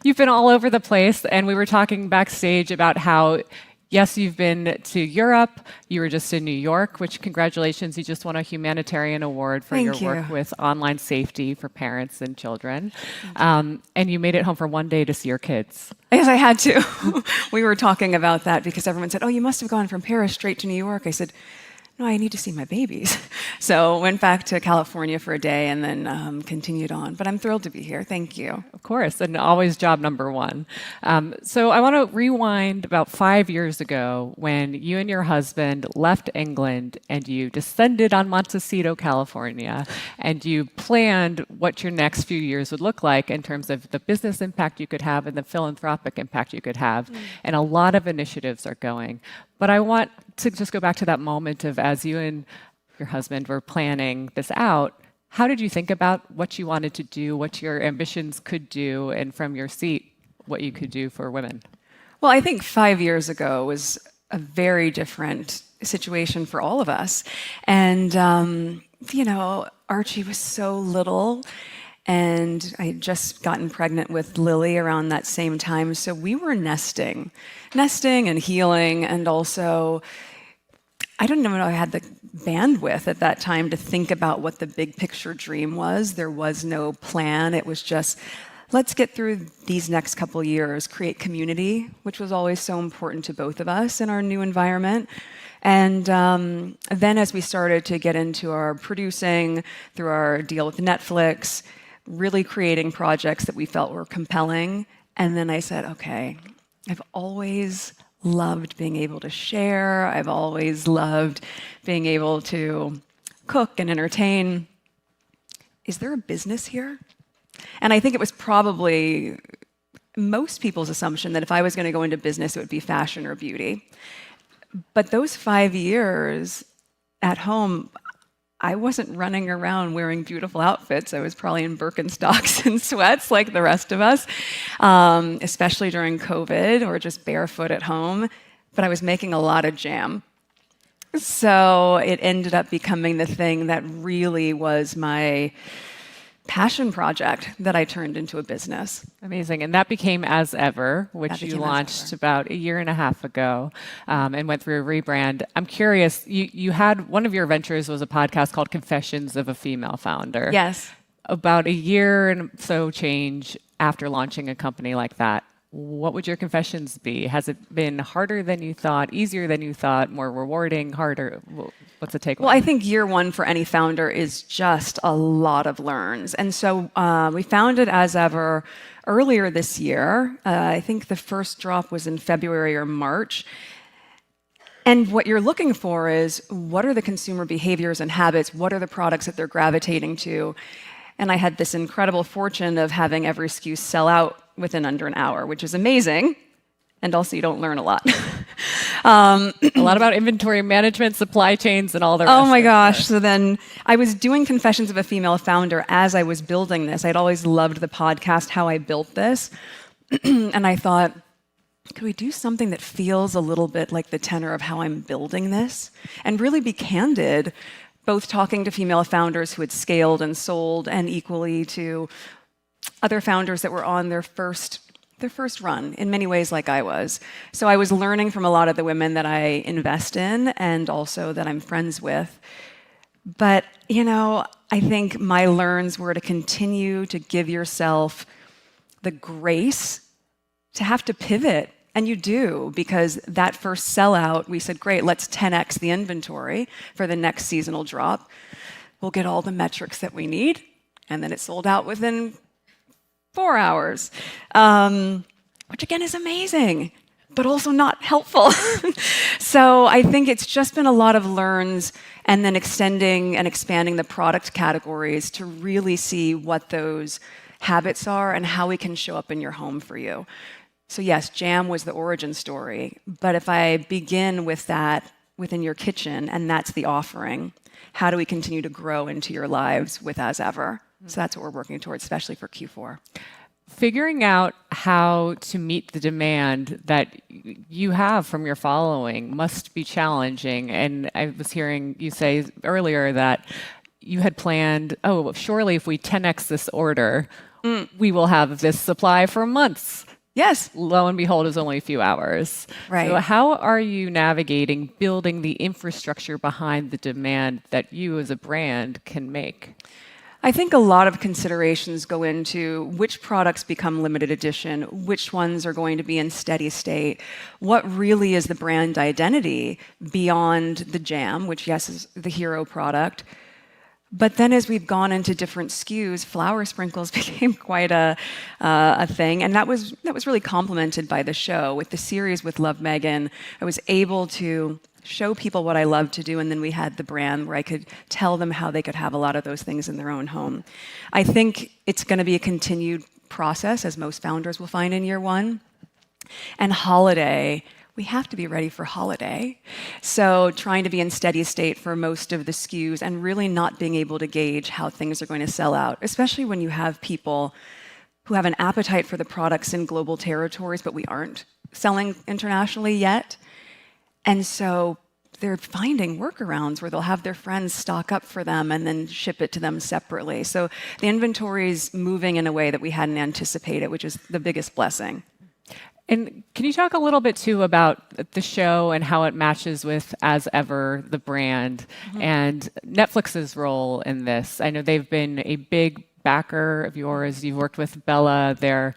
You've been all over the place, and we were talking backstage about how, yes, you've been to Europe. You were just in New York, which congratulations, you just won a humanitarian award for your Thank you. work with online safety for parents and children. And you made it home for one day to see your kids. Yes, I had to. We were talking about that because everyone said, oh, you must have gone from Paris straight to New York. I said, no, I need to see my babies. So went back to California for a day and then continued on. But I'm thrilled to be here. Thank you. Of course, and always job number one. So I want to rewind about 5 years ago when you and your husband left England and you descended on Montecito, California, and you planned what your next few years would look like in terms of the business impact you could have and the philanthropic impact you could have. And a lot of initiatives are going. But I want to just go back to that moment of as you and your husband were planning this out, how did you think about what you wanted to do, what your ambitions could do, and from your seat, what you could do for women? Well, I think 5 years ago was a very different situation for all of us. And, Archie was so little. And I had just gotten pregnant with Lily around that same time. So we were nesting and healing. And also, I don't know if I had the bandwidth at that time to think about what the big picture dream was. There was no plan. It was just, let's get through these next couple years, create community, which was always so important to both of us in our new environment. And then as we started to get into our producing, through our deal with Netflix, really creating projects that we felt were compelling. And then I said, okay, I've always loved being able to share. I've always loved being able to cook and entertain. Is there a business here? And I think it was probably most people's assumption that if I was going to go into business, it would be fashion or beauty. But those 5 years at home, I wasn't running around wearing beautiful outfits. I was probably in Birkenstocks and sweats like the rest of us, especially during COVID, or just barefoot at home. But I was making a lot of jam. So it ended up becoming the thing that really was my passion project that I turned into a business. Amazing. And that became As Ever, which you launched about 1.5 years ago and went through a rebrand. I'm curious, you had one of your ventures was a podcast called Confessions of a Female Founder. Yes. About a year and so change after launching a company like that, what would your confessions be? Has it been harder than you thought, easier than you thought, more rewarding, harder? What's the takeaway? Well, I think year one for any founder is just a lot of learns. And so we founded As Ever earlier this year. I think the first drop was in February or March. And what you're looking for is, what are the consumer behaviors and habits? What are the products that they're gravitating to? And I had this incredible fortune of having every SKU sell out within under an hour, which is amazing. And also, you don't learn a lot. A lot about inventory management, supply chains, and all the rest. Oh my gosh. So then I was doing Confessions of a Female Founder as I was building this. I'd always loved the podcast, how I built this. And I thought, could we do something that feels a little bit like the tenor of how I'm building this? And really be candid, both talking to female founders who had scaled and sold, and equally to other founders that were on their first run, in many ways like I was. So I was learning from a lot of the women that I invest in and also that I'm friends with. But, I think my learns were to continue to give yourself the grace to have to pivot. And you do, because that first sellout, we said, great, let's 10x the inventory for the next seasonal drop. We'll get all the metrics that we need. And then it sold out within 4 hours, which again is amazing, but also not helpful. So I think it's just been a lot of learns, and then extending and expanding the product categories to really see what those habits are and how we can show up in your home for you. So yes, jam was the origin story, but if I begin with that within your kitchen, and that's the offering, how do we continue to grow into your lives with As Ever? So that's what we're working towards, especially for Q4. Figuring out how to meet the demand that you have from your following must be challenging. And I was hearing you say earlier that you had planned, surely if we 10x this order, we will have this supply for months. Yes. Lo and behold, is only a few hours. Right. So how are you navigating building the infrastructure behind the demand that you as a brand can make? I think a lot of considerations go into which products become limited edition, which ones are going to be in steady state, what really is the brand identity beyond the jam, which, yes, is the hero product. But then as we've gone into different SKUs, flower sprinkles became quite a thing. And that was really complemented by the show. With the series with Love Meghan, I was able to show people what I love to do, and then we had the brand where I could tell them how they could have a lot of those things in their own home. I think it's going to be a continued process, as most founders will find in year one. And holiday, we have to be ready for holiday. So trying to be in steady state for most of the SKUs and really not being able to gauge how things are going to sell out, especially when you have people who have an appetite for the products in global territories, but we aren't selling internationally yet. And so they're finding workarounds where they'll have their friends stock up for them and then ship it to them separately. So the inventory is moving in a way that we hadn't anticipated, which is the biggest blessing. And can you talk a little bit too about the show and how it matches with As Ever, the brand, and Netflix's role in this? I know they've been a big backer of yours. You've worked with Bella, their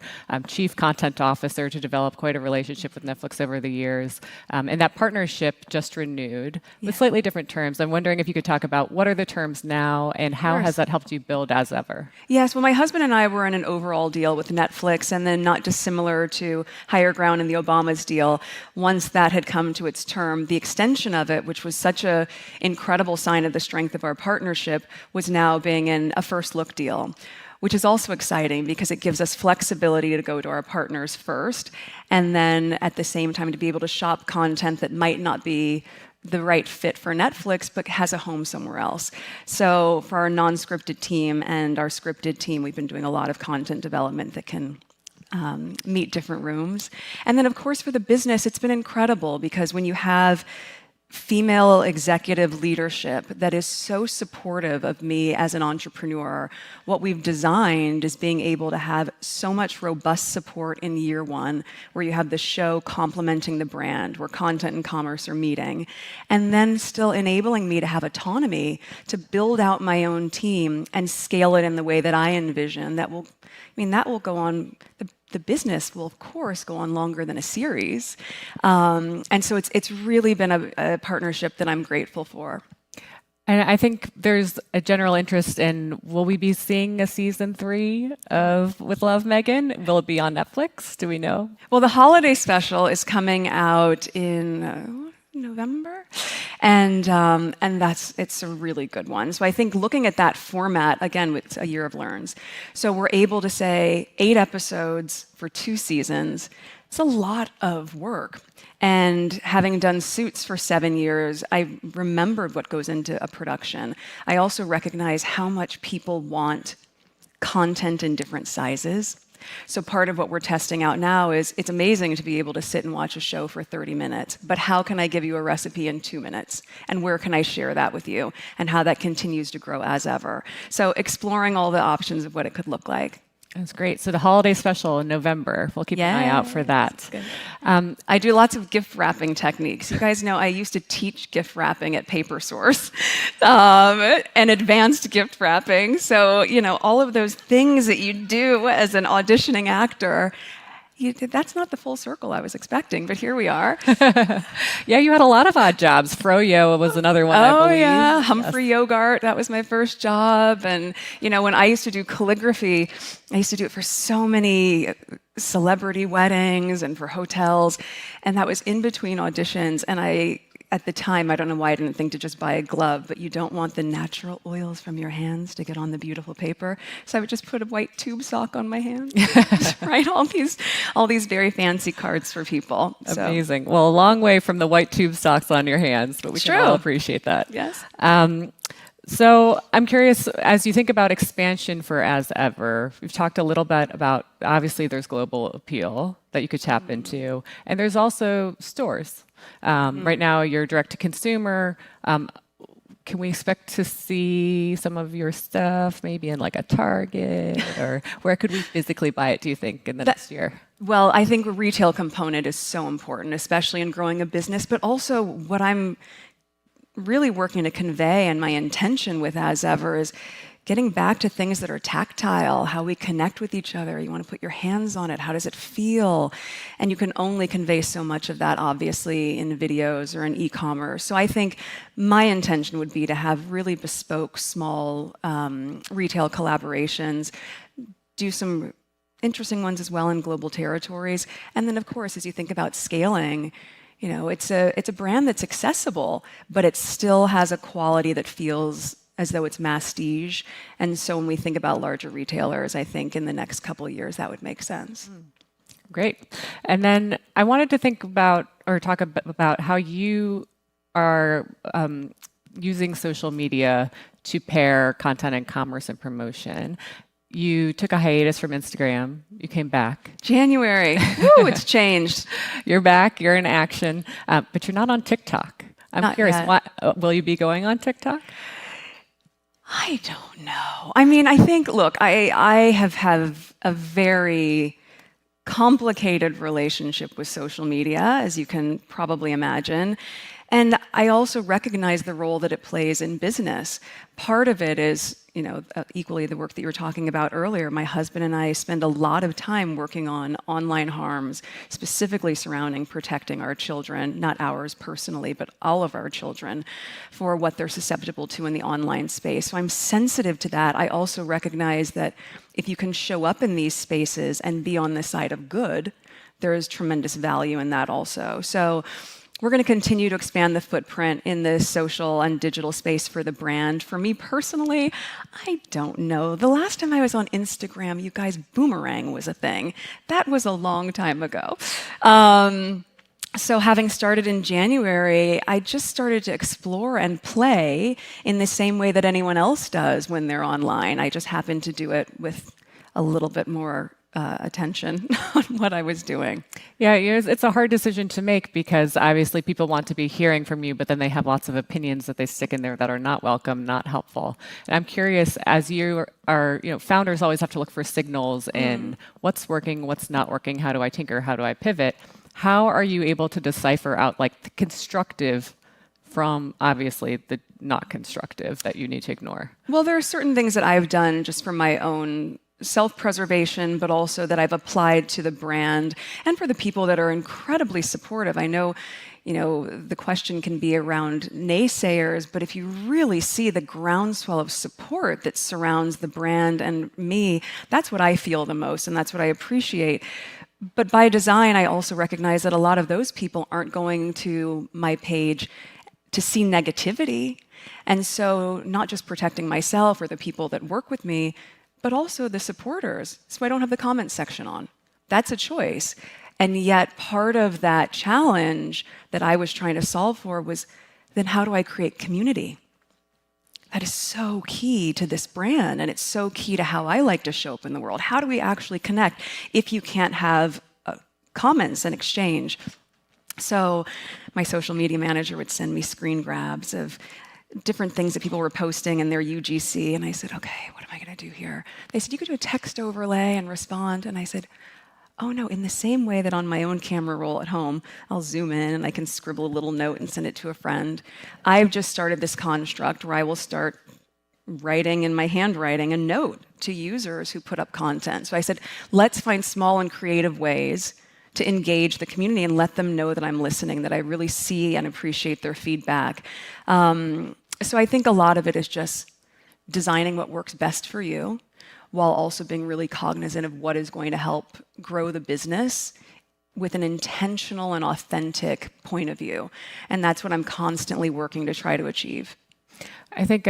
chief content officer, to develop quite a relationship with Netflix over the years. And that partnership just renewed with slightly different terms. I'm wondering if you could talk about what are the terms now and how has that helped you build As Ever? Yes, well, my husband and I were in an overall deal with Netflix, and then not dissimilar to Higher Ground and the Obamas deal. Once that had come to its term, the extension of it, which was such an incredible sign of the strength of our partnership, was now being in a first look deal, which is also exciting because it gives us flexibility to go to our partners first, and then at the same time to be able to shop content that might not be the right fit for Netflix, but has a home somewhere else. So for our non-scripted team and our scripted team, we've been doing a lot of content development that can meet different rooms. And then, of course, for the business, it's been incredible because when you have female executive leadership that is so supportive of me as an entrepreneur, what we've designed is being able to have so much robust support in year one, where you have the show complementing the brand, where content and commerce are meeting, and then still enabling me to have autonomy to build out my own team and scale it in the way that I envision. That will go on. The business will, of course, go on longer than a series. And so it's really been a partnership that I'm grateful for. And I think there's a general interest in, will we be seeing a season 3 of With Love, Meghan? Will it be on Netflix? Do we know? Well, the holiday special is coming out in November, and it's a really good one. So I think looking at that format, again, with a year of learns, so we're able to say 8 episodes for 2 seasons. It's a lot of work. And having done Suits for 7 years, I remembered what goes into a production. I also recognize how much people want content in different sizes. So part of what we're testing out now is it's amazing to be able to sit and watch a show for 30 minutes, but how can I give you a recipe in 2 minutes? And where can I share that with you? And how that continues to grow as ever. So exploring all the options of what it could look like. That's great. So the holiday special in November, we'll keep an eye out for that. I do lots of gift wrapping techniques. You guys know I used to teach gift wrapping at Paper Source and advanced gift wrapping. So, all of those things that you do as an auditioning actor, that's not the full circle I was expecting, but here we are. Yeah, you had a lot of odd jobs. Froyo was another one, I believe. Oh, yeah. Humphrey Yogurt, that was my first job. And, when I used to do calligraphy, I used to do it for so many celebrity weddings and for hotels. And that was in between auditions. And at the time, I don't know why I didn't think to just buy a glove, but you don't want the natural oils from your hands to get on the beautiful paper. So I would just put a white tube sock on my hand, write all these very fancy cards for people. Amazing. Well, a long way from the white tube socks on your hands, but we can all appreciate that. Yes. So I'm curious, as you think about expansion for As Ever, we've talked a little bit about, obviously there's global appeal that you could tap into, and there's also stores. Right now, you're direct to consumer. can we expect to see some of your stuff maybe in like a Target, or where could we physically buy it, do you think, in the next year? Well, I think a retail component is so important, especially in growing a business, but also what I'm really working to convey, and my intention with As Ever, is getting back to things that are tactile, how we connect with each other. You want to put your hands on it. How does it feel? And you can only convey so much of that, obviously, in videos or in e-commerce. So I think my intention would be to have really bespoke, small retail collaborations, do some interesting ones as well in global territories. And then, of course, as you think about scaling, it's a brand that's accessible, but it still has a quality that feels as though it's masstige. And so when we think about larger retailers, I think in the next couple of years that would make sense. Great. And then I wanted to think about, or talk a bit about, how you are using social media to pair content and commerce and promotion. You took a hiatus from Instagram. You came back. January. Woo, it's changed. You're back. You're in action. But you're not on TikTok. I'm Not curious, yet. why, will you be going on TikTok? I don't know. I mean, I think, look, I have had a very complicated relationship with social media, as you can probably imagine. And I also recognize the role that it plays in business. Part of it is, equally the work that you were talking about earlier. My husband and I spend a lot of time working on online harms, specifically surrounding protecting our children, not ours personally, but all of our children, for what they're susceptible to in the online space. So I'm sensitive to that. I also recognize that if you can show up in these spaces and be on the side of good, there is tremendous value in that also. So we're going to continue to expand the footprint in the social and digital space for the brand. For me personally, I don't know. The last time I was on Instagram, you guys, Boomerang was a thing. That was a long time ago. So having started in January, I just started to explore and play in the same way that anyone else does when they're online. I just happened to do it with a little bit more attention on what I was doing. Yeah, it's a hard decision to make, because obviously people want to be hearing from you, but then they have lots of opinions that they stick in there that are not welcome, not helpful. And I'm curious, as you are, founders always have to look for signals in what's working, what's not working, how do I tinker, how do I pivot? How are you able to decipher out like the constructive from obviously the not constructive that you need to ignore? Well, there are certain things that I've done just for my own self-preservation, but also that I've applied to the brand and for the people that are incredibly supportive. I know, the question can be around naysayers, but if you really see the groundswell of support that surrounds the brand and me, that's what I feel the most, and that's what I appreciate. But by design, I also recognize that a lot of those people aren't going to my page to see negativity. And so not just protecting myself or the people that work with me, but also the supporters. So I don't have the comment section on. That's a choice. And yet part of that challenge that I was trying to solve for was, then how do I create community? That is so key to this brand, and it's so key to how I like to show up in the world. How do we actually connect if you can't have comments and exchange? So my social media manager would send me screen grabs of different things that people were posting in their UGC. And I said, okay, what am I going to do here? They said, you could do a text overlay and respond. And I said, oh no, in the same way that on my own camera roll at home, I'll zoom in and I can scribble a little note and send it to a friend. I've just started this construct where I will start writing in my handwriting a note to users who put up content. So I said, let's find small and creative ways to engage the community and let them know that I'm listening, that I really see and appreciate their feedback. So I think a lot of it is just designing what works best for you, while also being really cognizant of what is going to help grow the business with an intentional and authentic point of view. And that's what I'm constantly working to try to achieve. I think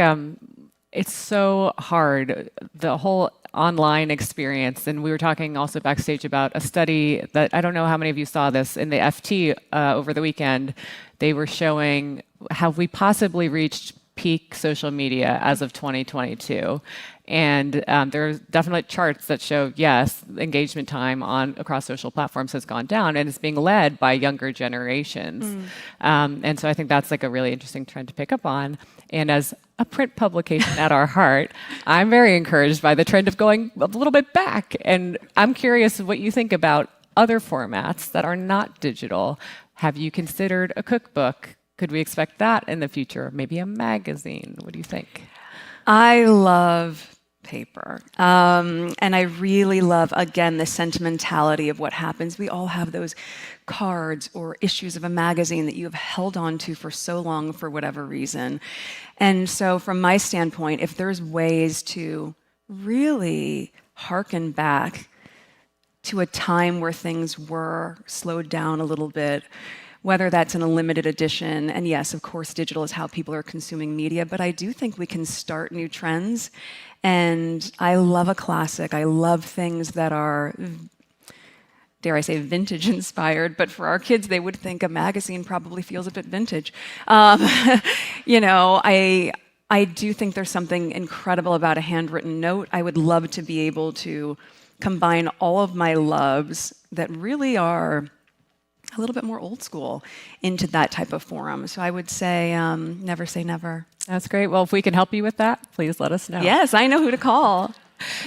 it's so hard, the whole online experience. And we were talking also backstage about a study that, I don't know how many of you saw this, in the FT over the weekend. They were showing, have we possibly reached peak social media as of 2022? And there's definitely charts that show, yes, engagement time across social platforms has gone down, and it's being led by younger generations. And so I think that's like a really interesting trend to pick up on. And as a print publication at our heart, I'm very encouraged by the trend of going a little bit back. And I'm curious what you think about other formats that are not digital. Have you considered a cookbook? Could we expect that in the future? Maybe a magazine? What do you think? I love paper. And I really love, again, the sentimentality of what happens. We all have those cards or issues of a magazine that you have held on to for so long for whatever reason. And so from my standpoint, if there's ways to really hearken back to a time where things were slowed down a little bit, whether that's in a limited edition, and yes, of course, digital is how people are consuming media, but I do think we can start new trends. And I love a classic. I love things that are, dare I say, vintage inspired, but for our kids, they would think a magazine probably feels a bit vintage. You know, I do think there's something incredible about a handwritten note. I would love to be able to combine all of my loves that really are a little bit more old school into that type of forum. So I would say never say never. That's great. Well, if we can help you with that, please let us know. Yes, I know who to call.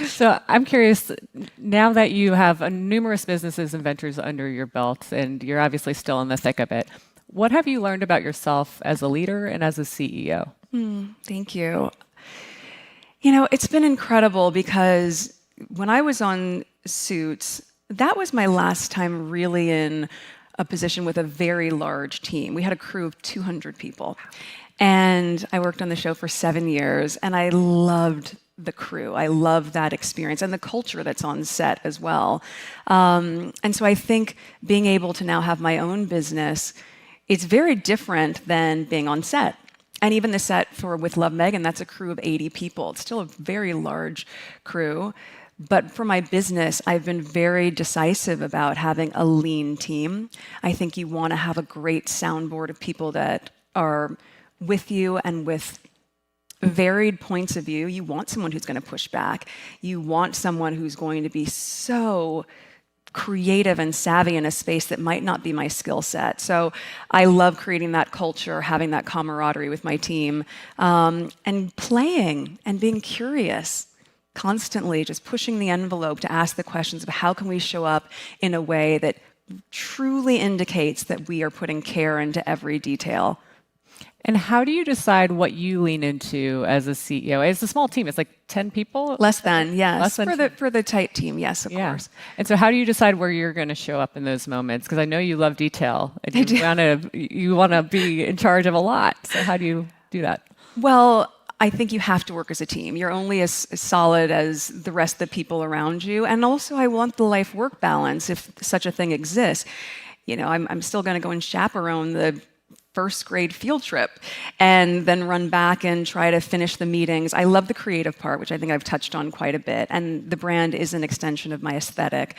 So I'm curious, now that you have numerous businesses and ventures under your belt, and you're obviously still in the thick of it, what have you learned about yourself as a leader and as a CEO? Thank you. You know, it's been incredible because when I was on Suits, that was my last time really in a position with a very large team. We had a crew of 200 people. And I worked on the show for 7 years, and I loved the crew. I loved that experience and the culture that's on set as well. And so I think being able to now have my own business, it's very different than being on set. And even the set for With Love Meghan, that's a crew of 80 people. It's still a very large crew. But for my business, I've been very decisive about having a lean team. I think you want to have a great soundboard of people that are with you and with varied points of view. You want someone who's going to push back. You want someone who's going to be so creative and savvy in a space that might not be my skill set. So I love creating that culture, having that camaraderie with my team, and playing and being curious. Constantly just pushing the envelope to ask the questions of how can we show up in a way that truly indicates that we are putting care into every detail. And how do you decide what you lean into as a CEO? It's a small team. It's like 10 people? Less than, yes. Less than for the tight team, yes, of course. And so how do you decide where you're going to show up in those moments? Because I know you love detail. And you want to be in charge of a lot. So how do you do that? Well, I think you have to work as a team. You're only as solid as the rest of the people around you. And also, I want the life-work balance, if such a thing exists. You know, I'm still going to go and chaperone the first grade field trip and then run back and try to finish the meetings. I love the creative part, which I think I've touched on quite a bit. And the brand is an extension of my aesthetic.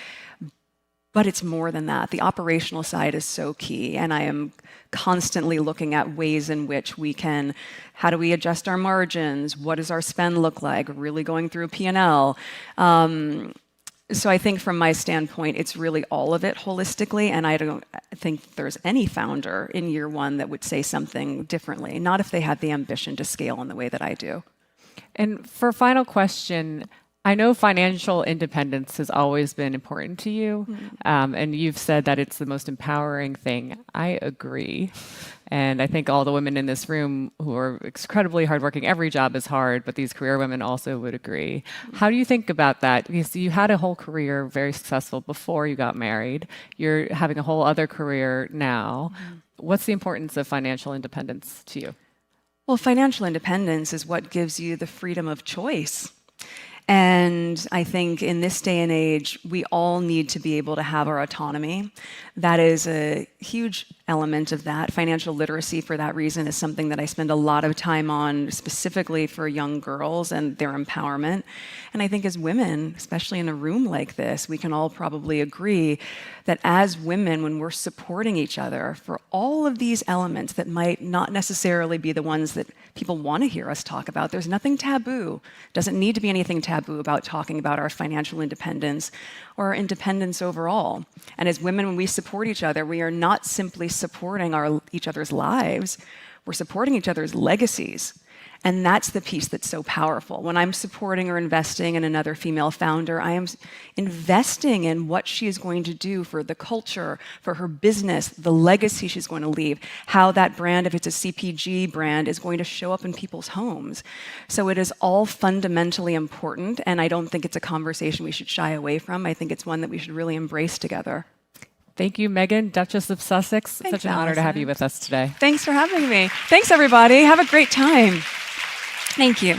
But it's more than that. The operational side is so key, and I am constantly looking at ways in which we can, how do we adjust our margins? What does our spend look like? Really going through a P&L. So I think from my standpoint, it's really all of it holistically, and I don't think there's any founder in year one that would say something differently, not if they had the ambition to scale in the way that I do. And for final question, I know financial independence has always been important to you, and you've said that it's the most empowering thing. I agree. And I think all the women in this room who are incredibly hardworking, every job is hard, but these career women also would agree. How do you think about that? Because you had a whole career very successful before you got married. You're having a whole other career now. What's the importance of financial independence to you? Well, financial independence is what gives you the freedom of choice. And I think in this day and age, we all need to be able to have our autonomy. That is a huge element of that. Financial literacy, for that reason, is something that I spend a lot of time on, specifically for young girls and their empowerment. And I think as women, especially in a room like this, we can all probably agree that as women, when we're supporting each other for all of these elements that might not necessarily be the ones that people want to hear us talk about, there's nothing taboo. Doesn't need to be anything taboo about talking about our financial independence or our independence overall. And as women, when we support each other, we are not simply supporting each other's lives, we're supporting each other's legacies. And that's the piece that's so powerful. When I'm supporting or investing in another female founder, I am investing in what she is going to do for the culture, for her business, the legacy she's going to leave, how that brand, if it's a CPG brand, is going to show up in people's homes. So it is all fundamentally important, and I don't think it's a conversation we should shy away from. I think it's one that we should really embrace together. Thank you, Meghan, Duchess of Sussex. Thanks, Such an honor to have Alyson. you with us today. Thanks for having me. Thanks, everybody. Have a great time. Thank you.